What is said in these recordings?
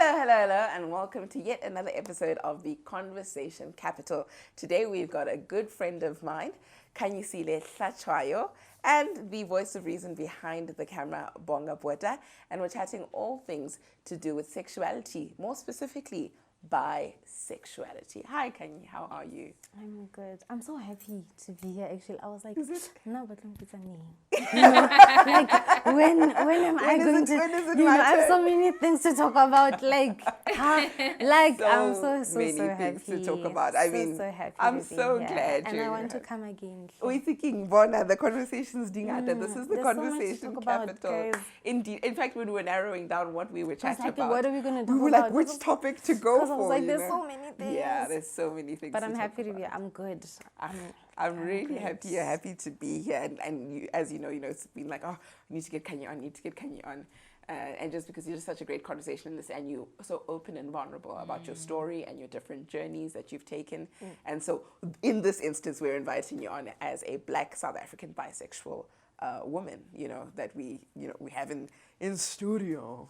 Hello, and welcome to yet another episode of the Conversation Capital. Today we've got a good friend of mine, Khanyisile Hlatshwayo, and the voice of reason behind the camera, Bonga Bweta, and we're chatting all things to do with sexuality, more specifically, bisexuality. Hi, Khanyi, how are you? I'm good. I'm so happy to be here. Actually, I was like, no, but don't put a name. Like when am I going to? I have so many things to talk about. Like, I'm so many happy things to talk about. I mean, so happy. I'm to be so here. glad and you're I want here. to come again. We're thinking, Bona, the conversation's dingata. This is the there's so much to Conversation talk about, Capital. guys. Indeed. In fact, when we were narrowing down what we were I was chatting like, about, what are we going to talk we were about? like, which topic to go for? Because I was like, you there's know? so many things. Yeah, there's so many things. But to I'm talk happy to about. be. I'm good. I'm really good. happy you're happy to be here, and you, as you know, it's been like, oh, I need to get Khanyi on, and just because you're just such a great conversationalist and you're so open and vulnerable about your story and your different journeys that you've taken, and so in this instance, we're inviting you on as a Black South African bisexual woman, that we have in studio,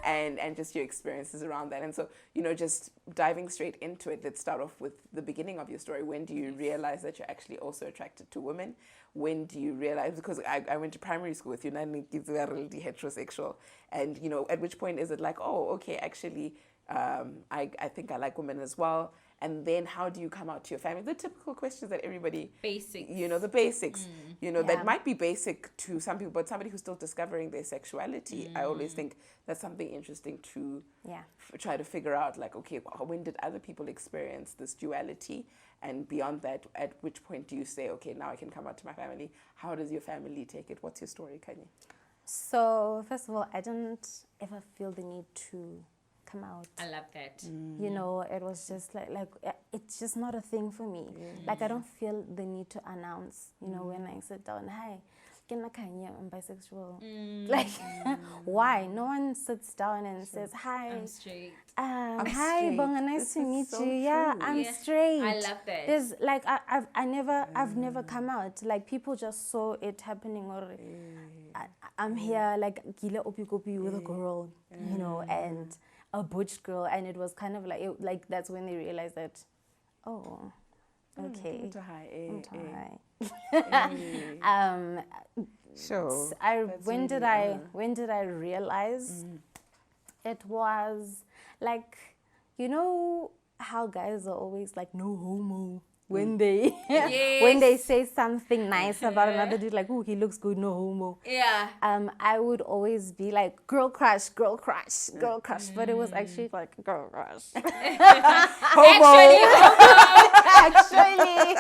and just your experiences around that. And so, just diving straight into it, let's start off with the beginning of your story. When do you realize that you're actually also attracted to women? When do you realize, because I went to primary school with you, and you are really heterosexual, and at which point is it like, oh, okay, actually, I think I like women as well. And then how do you come out to your family? The typical questions that everybody... Basics. The basics, that might be basic to some people, but somebody who's still discovering their sexuality, I always think that's something interesting to try to figure out, like, okay, when did other people experience this duality? And beyond that, at which point do you say, okay, now I can come out to my family? How does your family take it? What's your story, Khanyi? So, first of all, I don't ever feel the need to come out. I love that. It was just like it's just not a thing for me. Like, I don't feel the need to announce, when I sit down, hi, I'm bisexual. Like, why? No one sits down and says, hi. I'm straight. I'm hi, straight. Bonga, nice This to is meet so you. Yeah, true. I'm Yeah. straight. I love that. There's like I've never come out. Like, people just saw it happening already. I'm here like gila opi with a girl, and a butch girl, and it was kind of like that's when they realized that, oh, okay. Sure. When did I realize? It was like, how guys are always like, no homo when they when they say something nice about another dude, like, oh, he looks good, no homo. Yeah. I would always be like, girl crush, but it was actually like girl crush. Actually,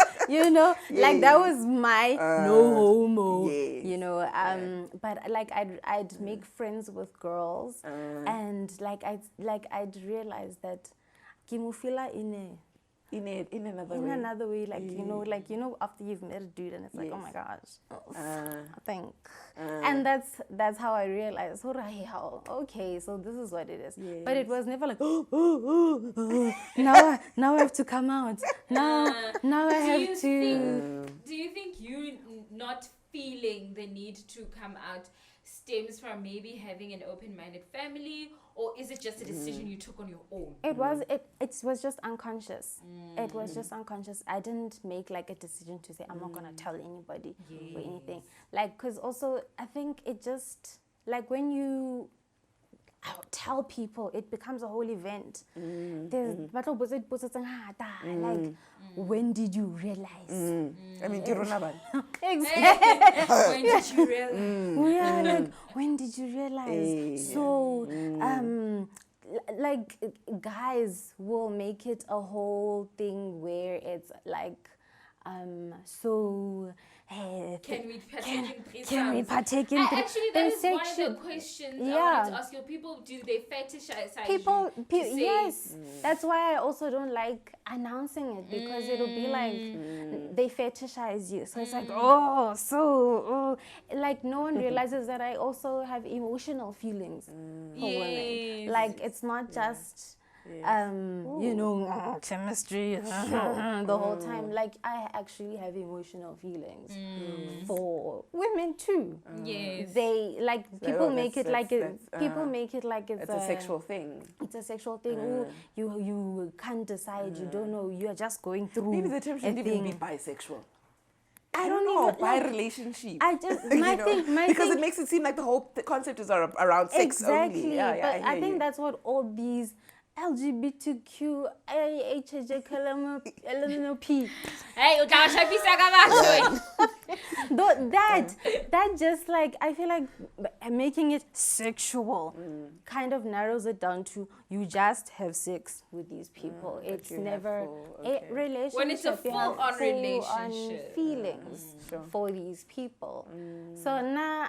like that was my no homo. Yes. But like I'd make friends with girls, and I'd realize that Kimufila in another way, like after you've met a dude and it's like, oh my gosh, I think, and that's how I realized, okay, so this is what it is. Yes. But it was never like, now I have to come out, now I have to. Do you think you not feeling the need to come out stems from maybe having an open-minded family, or is it just a decision you took on your own? It was just unconscious. It was just unconscious. I didn't make like a decision to say I'm not gonna tell anybody or anything. Like, because also I think it just like when you tell people, it becomes a whole event. There's like, when did you realize? I mean, Exactly. When did you realize? Yeah, like, when did you realize? So, like, guys will make it a whole thing where it's like, so, hey, Can we partake in threesomes? Can we partake in Actually, that is one of section? the questions I Yeah. wanted to ask you. People, do they fetishize People, you to say, yes. That's why I also don't like announcing it, because it'll be like they fetishize you. So it's like, like no one realizes that I also have emotional feelings for women. Like, it's not just you know, chemistry, the whole time. Like, I actually have emotional feelings for women too. Yes. They, like, people make it like people make it like it's a sexual thing. It's a sexual thing. Ooh, you can't decide. You don't know. You are just going through. Maybe the term shouldn't even be bisexual. I don't know, by relationship. I just, my because it makes it seem like the whole concept is around sex only. Exactly, but I think that's what all these LGBTQ, LMNOP. Hey, that just like, I feel like making it sexual kind of narrows it down to you just have sex with these people. It's never a relationship. When it's a full-on relationship. Feelings for these people. So now,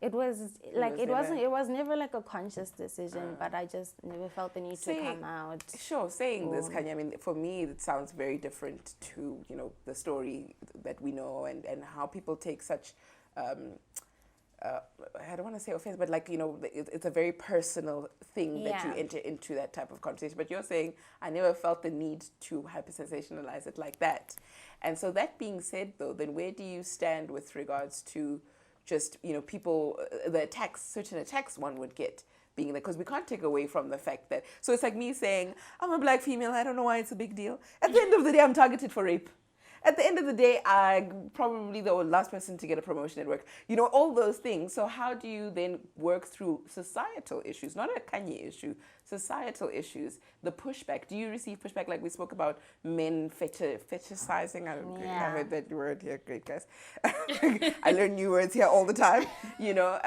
it was like it was never like a conscious decision, but I just never felt the need to come out. Sure, saying this, Khanya, I mean, for me, it sounds very different to, you know, the story that we know and how people take such, I don't want to say offense, but like, you know, it's a very personal thing that you enter into that type of conversation. But you're saying, I never felt the need to hypersensationalize it like that. And so that being said, though, then where do you stand with regards to just, you know, people, the attacks, certain attacks one would get being there, because we can't take away from the fact that, so it's like me saying, I'm a black female, I don't know why it's a big deal. At the end of the day, I'm targeted for rape. At the end of the day, I'm probably the last person to get a promotion at work. You know, all those things. So how do you then work through societal issues, not a Kanye issue, societal issues, the pushback? Do you receive pushback, like we spoke about men fetishizing? I heard that word here. Great, guys. I learn new words here all the time. You know,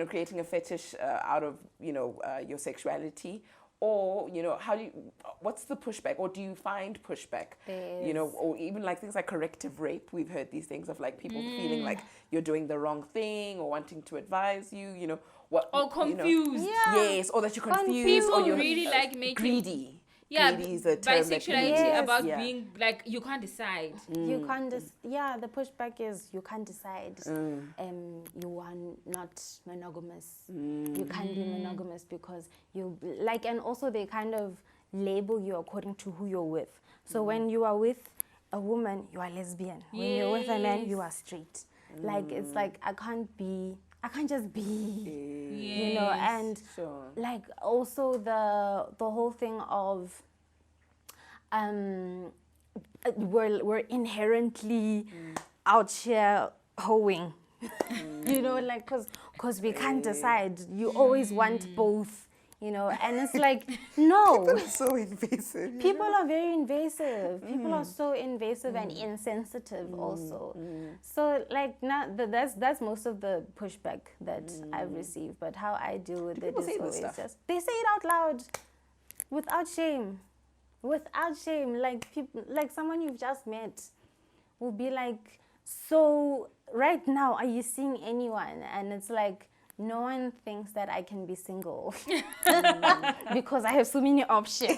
creating a fetish out of, you know, your sexuality. Or, you know, what's the pushback? Or do you find pushback? You know, or even like things like corrective rape. We've heard these things of like people feeling like you're doing the wrong thing or wanting to advise you, you know. Or confused. You know, yes, or that you're confused. People or you're really like making... greedy. Yeah, greedy is a term bisexuality about being like, you can't decide. You can't the pushback is you can't decide. You are not monogamous. You can't be monogamous because you like, and also they kind of label you according to who you're with. So when you are with a woman, you are lesbian. When you're with a man, you are straight. Like, it's like I can't just be, you know, and like also the whole thing of we're inherently out here hoeing, you know, like because we can't decide. You always want both. You know, and it's like, no. People are so invasive. People are very invasive. People are so invasive and insensitive also. So like, now that's most of the pushback that I've received. But how I deal with it is always just, they say it out loud, without shame. Without shame. Like people, like someone you've just met will be like, so right now, are you seeing anyone? And it's like, no one thinks that I can be single because I have so many options.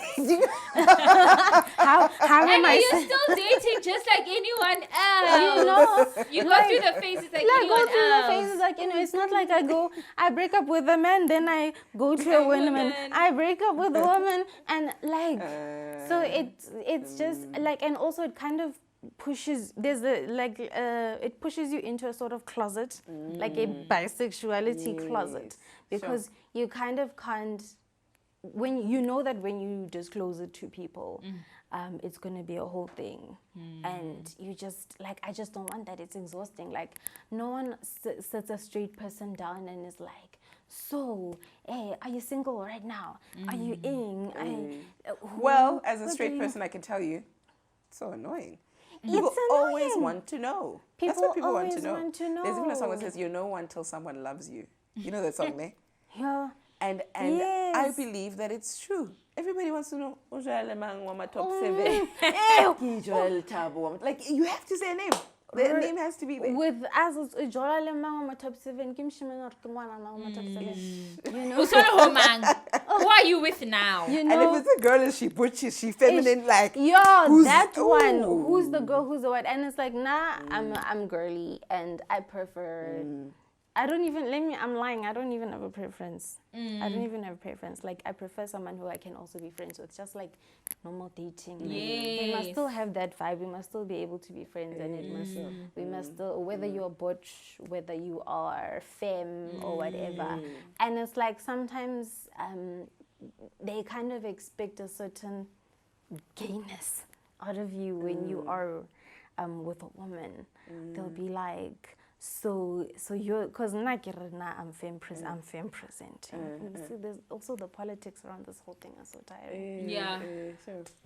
how am I? You're still dating just like anyone else. You know, you go through the phases like anyone go through else. the phases like, you know, it's not like I break up with a man, then I go to a woman. I break up with a woman, and like, so it's just like, and also it kind of pushes, it pushes you into a sort of closet, like a bisexuality closet, because you kind of can't, when you know that when you disclose it to people, it's going to be a whole thing, and you just like, I just don't want that. It's exhausting. Like, no one sits a straight person down and is like, so, hey, are you single right now? Are you in? Well, as a straight person, I can tell you, it's so annoying. People always want to know. That's what people want to know. There's even a song that says, you know until someone loves you. You know that song, there? Yeah. And I believe that it's true. Everybody wants to know, top 7. Like, you have to say a name. The name has to be there. With as my top 7, top 7. You know? Who are you with now? You know? And if it's a girl, is she butch? Is she feminine? Like, that one. Who's the girl? Who's the what? And it's like, nah, I'm girly, and I prefer I'm lying. I don't even have a preference. I don't even have a preference. Like, I prefer someone who I can also be friends with, just like normal dating. Like, we must still have that vibe. We must still be able to be friends, and we must still, whether you're butch, whether you are femme or whatever. And it's like sometimes they kind of expect a certain gayness out of you when you are with a woman. They'll be like, so you're, because I'm femme presenting. You see, there's also the politics around this whole thing are so tiring.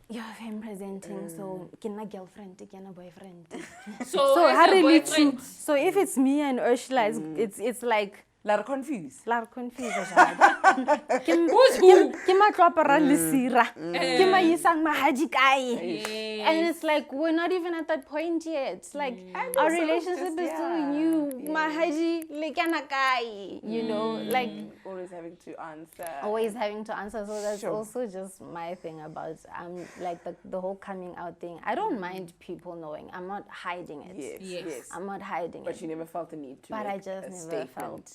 You're femme presenting, so can a girlfriend, can a boyfriend. So how really true. So if it's me and Ursula, it's like Lar confused. Who's who? And it's like, we're not even at that point yet. Like, our relationship is still new. You know, like always having to answer. So that's also just my thing about like the whole coming out thing. I don't mind people knowing. I'm not hiding it. Yes. I'm not hiding it. But you never felt the need to. But make I just a never statement. felt.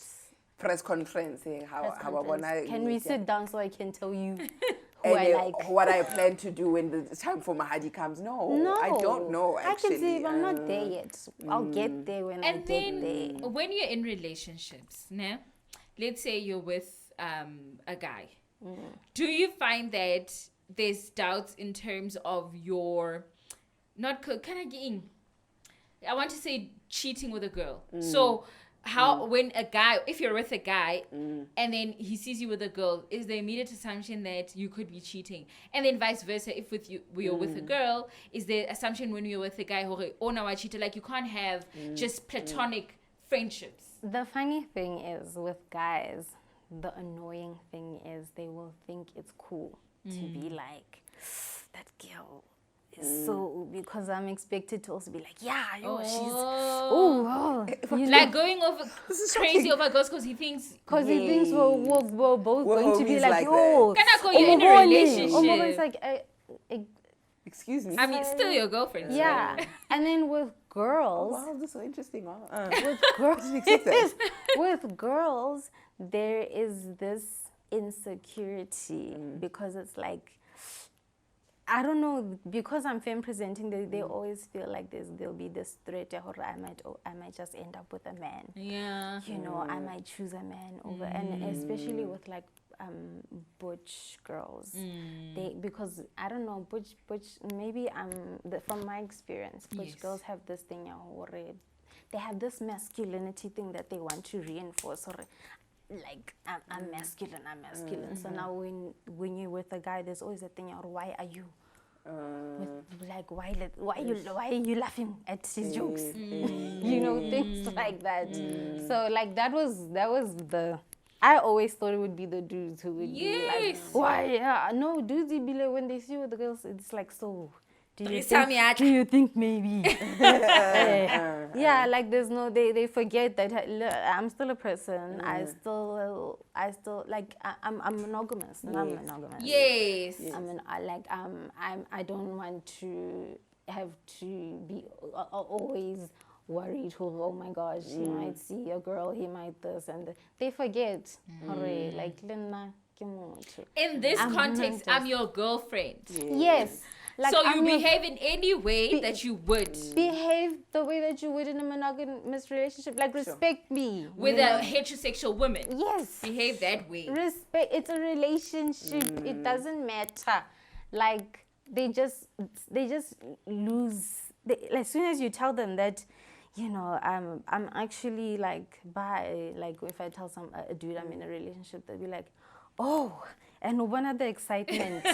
Press conference saying how Can we sit down so I can tell you who and I like? what I plan to do when the time for Mahadi comes? No, I don't know. Actually, I can say, but I'm not there yet. I'll get there when I get there. And then when you're in relationships, nah, let's say you're with a guy, do you find that there's doubts in terms of your I want to say cheating with a girl. So how when a guy, if you're with a guy and then he sees you with a girl, is the immediate assumption that you could be cheating? And then vice versa, if you're with a girl, is the assumption when you're with a guy, oh no, I cheated? Like, you can't have just platonic friendships. The funny thing is with guys, the annoying thing is they will think it's cool to be like, that girl is so, because I'm expected to also be like, she's like going over crazy over girls because he thinks we're both going to be like, you're in a relationship. It's like, excuse me. I mean, still your girlfriend. Yeah. And then with girls, wow, this is so interesting. with girls, there is this insecurity because it's like, I don't know, because I'm femme presenting, they always feel like there'll be this threat, I might just end up with a man. Yeah. You know, I might choose a man over, and especially with like butch girls, because I don't know, butch maybe from my experience, butch girls have this thing, they have this masculinity thing that they want to reinforce, or like I'm masculine. So now when you're with a guy, there's always a thing, why are you? Why are you laughing at his jokes? You know, things like that. So like that was the. I always thought it would be the dudes who would be like, why? No, dudes be like, when they see you with the girls, it's like, so. Do you think maybe? Yeah, like there's no, they forget that I'm still a person. I still like I'm monogamous. And I'm monogamous. Yes. I don't want to have to be always worried. Oh my gosh, he might see a girl, he might this and they forget. Like in this context, I'm your girlfriend. Yes. Like, so you behave in any way that you would. Behave the way that you would in a monogamous relationship. Like, respect me. With a heterosexual woman. Yes. Behave that way. Respect. It's a relationship. It doesn't matter. Like, they just lose. As soon as you tell them that, you know, I'm actually like bi. Like, if I tell a dude I'm in a relationship, they'll be like, oh, and one of the excitement.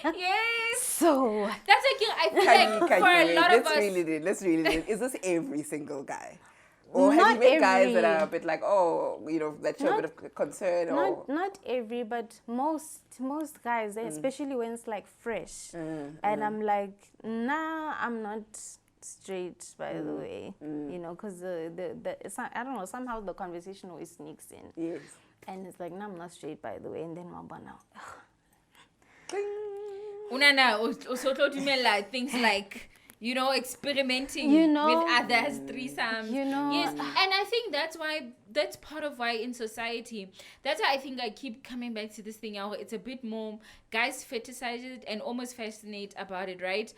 Yes. So that's like, I feel like for a lot of us. Let's really do it. Is this every single guy? Or have you met guys that are a bit like, that show a bit of concern? Not every, but most guys, especially when it's like fresh. And I'm like, nah, I'm not straight, by the way. You know, because I don't know, somehow the conversation always sneaks in. Yes. And it's like, no, I'm not straight, by the way. And then Mabana. Unana, also things like, experimenting with others, threesomes. Yes, and I think that's part of why in society, that's why I think I keep coming back to this thing. It's a bit more guys fetishize it and almost fascinate about it, right?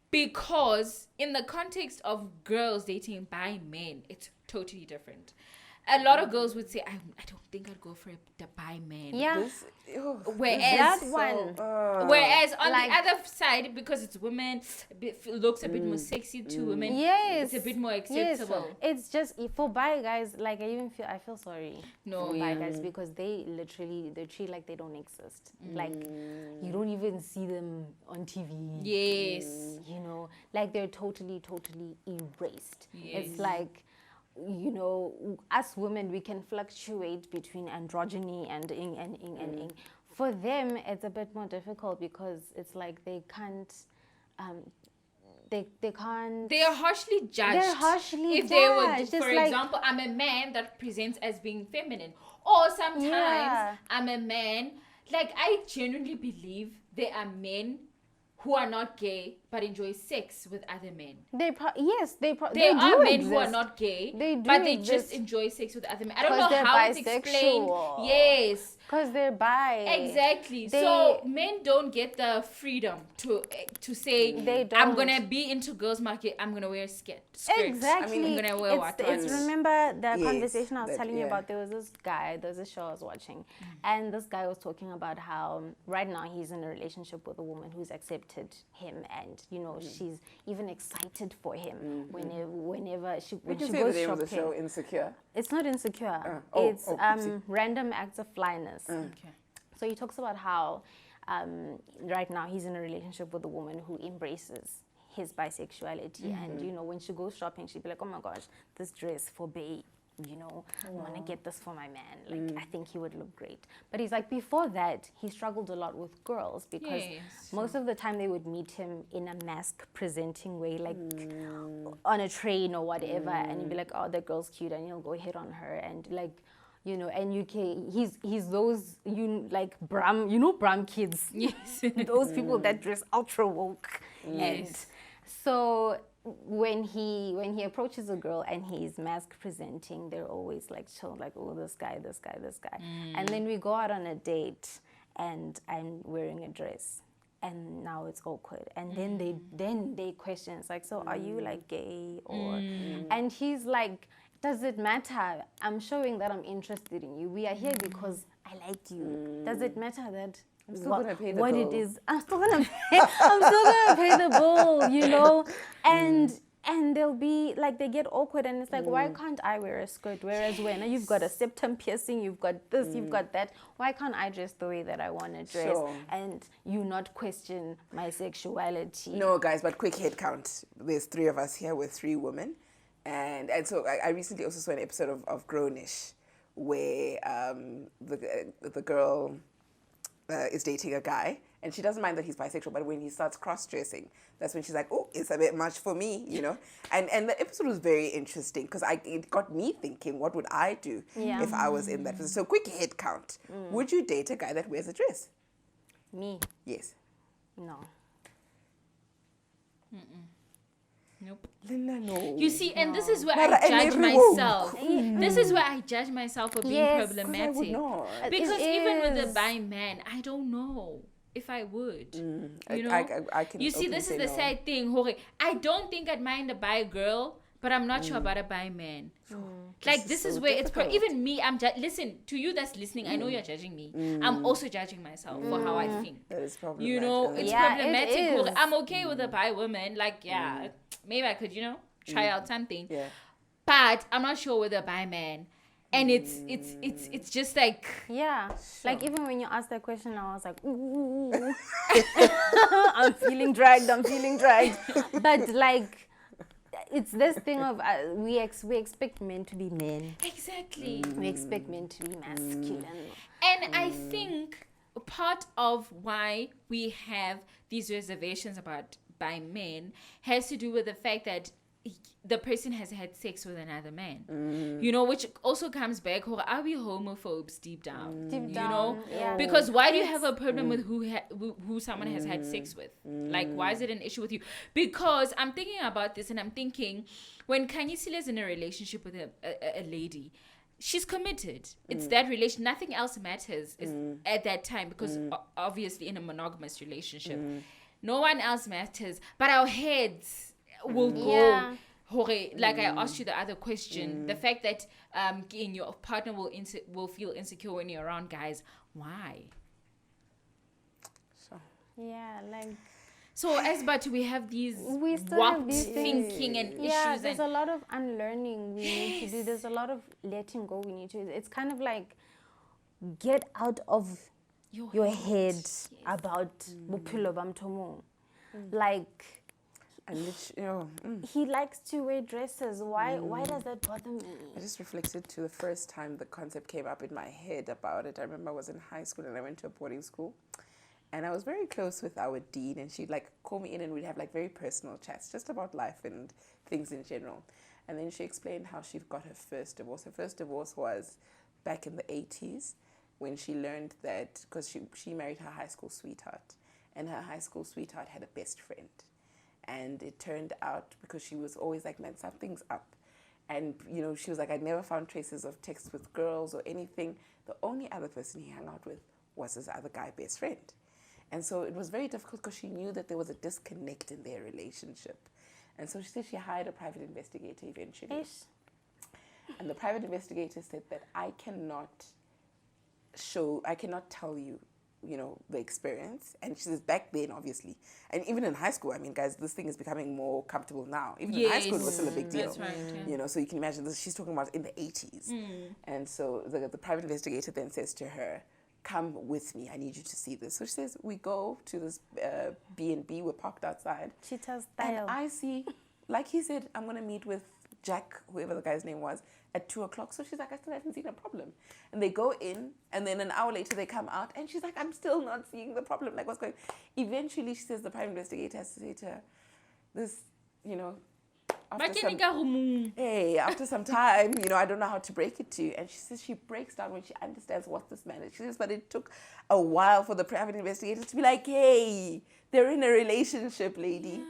Because in the context of girls dating by men, it's totally different. A lot of girls would say, I don't think I'd go for a bi man. Yeah. Whereas whereas on the other side, because it's women, it looks a bit more sexy to women. Yes. It's a bit more acceptable. Yes. It's just for bi guys, like I feel sorry for bi guys because they treat like they don't exist. Like you don't even see them on TV. Yes. Like they're totally erased. Yes. It's like, us women, we can fluctuate between androgyny and ing. For them, it's a bit more difficult because it's like they can't. They can't. They are harshly judged. They're harshly if judged. They would, it's for example, I'm a man that presents as being feminine, or sometimes I'm a man. Like I genuinely believe there are men who are not gay but enjoy sex with other men. There are men who are not gay, but they just enjoy sex with other men. I don't know how it's explained. Yes. Because they're bi. Exactly. So men don't get the freedom to say, I'm going to be into girls' market, I'm going to wear a skirt. Exactly. I'm going to wear what? Remember the conversation I was telling you about? There was this show I was watching. And this guy was talking about how right now he's in a relationship with a woman who's accepted him, and she's even excited for him whenever she goes shopping. The name of the show, Insecure? It's not Insecure. It's Random Acts of Flyness. Okay. So he talks about how right now he's in a relationship with a woman who embraces his bisexuality, and when she goes shopping, she'd be like, oh my gosh, this dress for bae. I want to get this for my man. Like, I think he would look great. But he's like, before that, he struggled a lot with girls because most of the time they would meet him in a mask-presenting way, like on a train or whatever, and he'd be like, oh, that girl's cute, and he'll go hit on her, and like, and he's those, Bram kids. Yes. Those people that dress ultra woke. Yes. And so when he approaches a girl and he's mask presenting, they're always like chill, like, oh, this guy. And then we go out on a date and I'm wearing a dress and now it's awkward. And then they question, it's like, so are you like gay or and he's like, does it matter? I'm showing that I'm interested in you. We are here because I like you. Does it matter that I'm still gonna pay the what bill. It is? I'm still gonna pay the bill, and they'll be like, they get awkward, and it's like, why can't I wear a skirt? Whereas when you've got a septum piercing, you've got this, you've got that. Why can't I dress the way that I want to dress? Sure. And you not question my sexuality? No, guys, but quick head count. There's 3 of us here with 3 women. And so I recently also saw an episode of Grownish where the girl is dating a guy, and she doesn't mind that he's bisexual, but when he starts cross-dressing, that's when she's like, oh, it's a bit much for me, And the episode was very interesting because it got me thinking, what would I do if I was in that position? So quick head count. Would you date a guy that wears a dress? Me? Yes. No. Nope. Linda, no. You see, and this is where I judge myself. This is where I judge myself for being problematic. I would not. Because even with a bi man, I don't know if I would. I can. You see, this is the sad thing, Jorge. I don't think I'd mind a bi girl, but I'm not sure about a bi man. Like, this is where difficult. Even me, listen, to you that's listening, I know you're judging me. I'm also judging myself for how I think. That is problematic. It's problematic. It is. I'm okay with a bi woman. Like, maybe I could, try out something. Yeah. But I'm not sure with a bi man. And it's just like... Yeah. Sure. Like, even when you asked that question, I was like, ooh. I'm feeling dragged. But, like... It's this thing of we expect men to be men. Exactly. We expect men to be masculine. And I think part of why we have these reservations about bi men has to do with the fact that the person has had sex with another man. You know, which also comes back, are we homophobes deep down? Deep You down, know? yeah. Because why do you have a problem with who someone has had sex with? Like, why is it an issue with you? Because I'm thinking about this and I'm thinking, when Khanyisile is in a relationship with a lady, she's committed. It's that relation. Nothing else matters at that time, because obviously in a monogamous relationship, no one else matters. But our heads will go. Like I asked you the other question, the fact that your partner will feel insecure when you're around guys. Why? Yeah, like. So but we have these warped thinking and issues. Yeah, there's a lot of unlearning we need to do. There's a lot of letting go we need to do. It's kind of like get out of your head about Bupilo Bamtomo. Like, he likes to wear dresses. Why does that bother me? I just reflected to the first time the concept came up in my head about it. I remember I was in high school and I went to a boarding school. And I was very close with our dean, and she'd like call me in and we'd have like very personal chats just about life and things in general. And then she explained how she'd got her first divorce. Her first divorce was back in the 80s when she learned that, because she married her high school sweetheart, and her high school sweetheart had a best friend. And it turned out, because she was always like, man, something's up. And, you know, she was like, I never found traces of texts with girls or anything. The only other person he hung out with was his other guy best friend. And so it was very difficult because she knew that there was a disconnect in their relationship. And so she said she hired a private investigator eventually. And the private investigator said that I cannot tell you, you know, the experience. And she says back then, obviously, and even in high school, I mean, guys, this thing is becoming more comfortable now. Even in high school, it was still a big deal. That's right, yeah. You know, so you can imagine this, she's talking about in the 80s. And so the private investigator then says to her, come with me, I need you to see this. So she says, we go to this B&B, we're parked outside. Cheetah style. And I see, like he said, I'm going to meet with Jack, whoever the guy's name was, at 2 o'clock. So she's like, I still haven't seen a problem. And they go in, and then an hour later they come out, and she's like, I'm still not seeing the problem. Like, what's going on? Eventually, she says the private investigator has to say to her, this, you know, after some time, you know, I don't know how to break it to you. And she says she breaks down when she understands what this man is. She says, but it took a while for the private investigators to be like, hey, they're in a relationship, lady.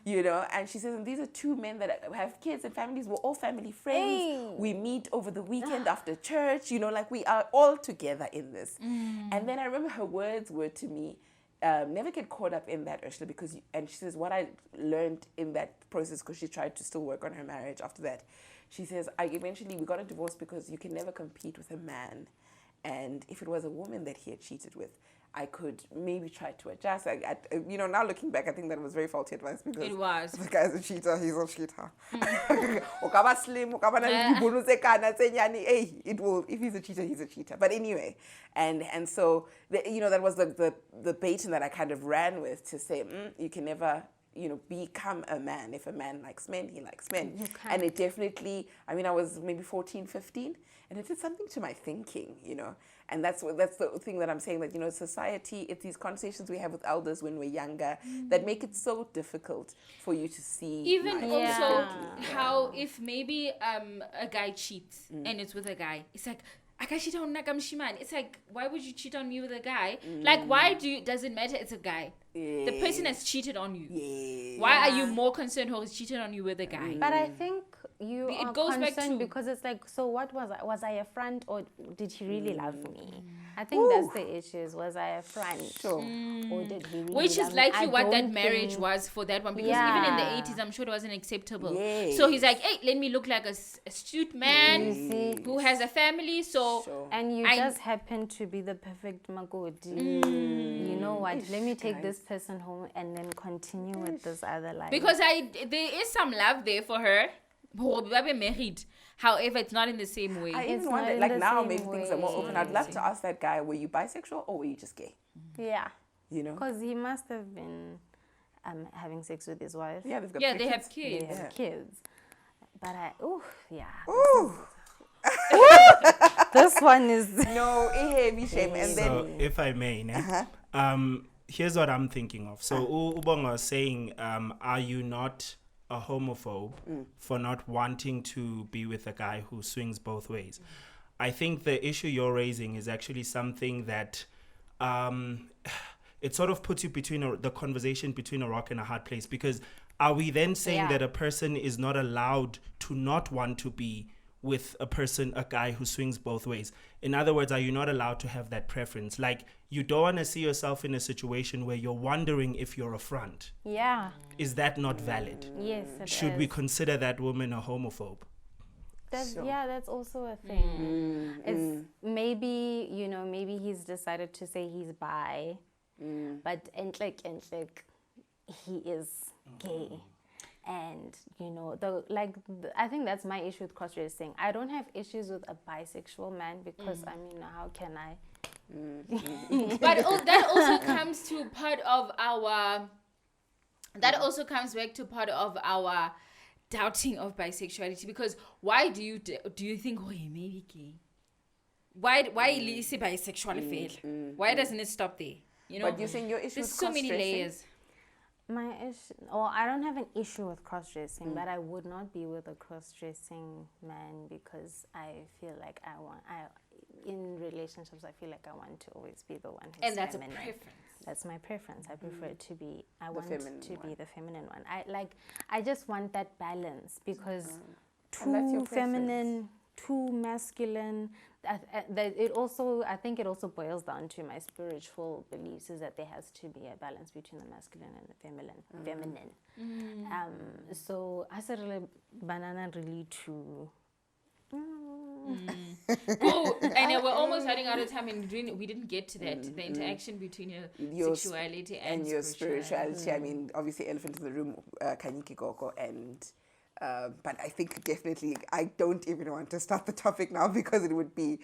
You know, and she says, and these are two men that have kids and families. We're all family friends. Hey. We meet over the weekend after church. You know, like we are all together in this. And then I remember her words were to me, never get caught up in that, Ursula, because, and she says, what I learned in that process, because she tried to still work on her marriage after that, she says, we got a divorce because you can never compete with a man. And if it was a woman that he had cheated with, I could maybe try to adjust. You know, now looking back, I think that was very faulty advice, because it was. The guy's a cheater, he's a cheater. Okaba slim, okaba na dibunu sekana senyani. Hey, it will. If he's a cheater, he's a cheater. But anyway, and so you know, that was the bait that I kind of ran with, to say you can never, you know, become a man. If a man likes men, he likes men. And it definitely, I mean, I was maybe 14, 15, and it did something to my thinking, you know. And that's the thing that I'm saying, that, you know, society, it's these conversations we have with elders when we're younger that make it so difficult for you to see. Even also how if maybe a guy cheats and it's with a guy, it's like, it's like, why would you cheat on me with a guy? Like, why does it matter it's a guy? Yeah. The person has cheated on you. Yeah. Why are you more concerned who has cheated on you with a guy? But I think it goes concerned because it's like, so what was I a front, or did he really love me? I think that's the issue. Was I a front? Sure. Or did he really Which is likely what that marriage was for that one, because even in the 80s, I'm sure it wasn't acceptable. Yes. So he's like, hey, let me look like a astute man who has a family. So and you just happen to be the perfect magodi. You know what? Let me take this person home and then continue with this other life. Because there is some love there for her. Married. However, it's not in the same way. I even wonder, like now, maybe things are more open. I'd love to ask that guy, were you bisexual or were you just gay? Yeah. You know? Because he must have been having sex with his wife. Yeah, they've got they have kids. They have kids. But this one is... No, heavy shame. And then... So, if I may, here's what I'm thinking of. So, Ubong was saying, are you not a homophobe for not wanting to be with a guy who swings both ways. I think the issue you're raising is actually something that it sort of puts you between the conversation between a rock and a hard place, because are we then saying that a person is not allowed to not want to be with a guy who swings both ways? In other words, are you not allowed to have that preference? Like, you don't want to see yourself in a situation where you're wondering if you're a front. Yeah. Is that not valid? Yes, it Should we is. consider that woman a homophobe? Yeah, that's also a thing. It's maybe, maybe he's decided to say he's bi, but and he is gay. And I think that's my issue with cross-dressing. I don't have issues with a bisexual man because I mean, how can I? But that also comes to part of our. That also comes back to part of our doubting of bisexuality, because why do you think, oh, he may be gay? Why is he bisexual? Why doesn't it stop there? But you're saying your issue there's with so many layers. My issue, I don't have an issue with cross-dressing, but I would not be with a cross-dressing man because I feel like in relationships, I feel like I want to always be the one who's and that's feminine. A preference. That's my preference. I prefer to be. I want to be the feminine one. I just want that balance, because too feminine, too masculine. I think it also boils down to my spiritual beliefs, is that there has to be a balance between the masculine and the feminine. So I said banana really too. Oh, and we're almost running out of time, and we didn't get to that. The interaction between your sexuality and your spirituality. I mean, obviously, elephant in the room, Kanyiki Goko, and but I think definitely I don't even want to start the topic now, because it would be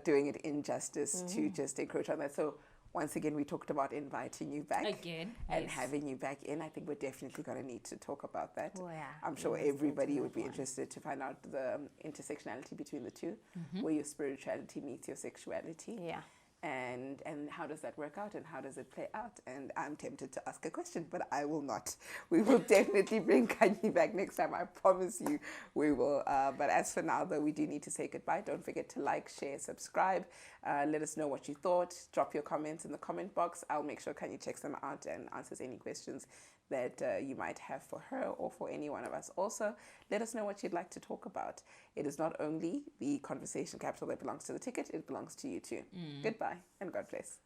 doing it injustice to just encroach on that. So once again, we talked about inviting you back and having you back in. I think we're definitely going to need to talk about that. Oh, yeah. I'm sure everybody would be interested to find out the intersectionality between the two, where your spirituality meets your sexuality. Yeah. And how does that work out, and how does it play out? And I'm tempted to ask a question, but I will not. We will definitely bring Kanye back next time. I promise you we will. But as for now, though, we do need to say goodbye. Don't forget to like, share, subscribe. Let us know what you thought. Drop your comments in the comment box. I'll make sure Kanye checks them out and answers any questions that you might have for her or for any one of us. Also, let us know what you'd like to talk about. It is not only the conversation capital that belongs to the ticket, it belongs to you too. Goodbye and God bless.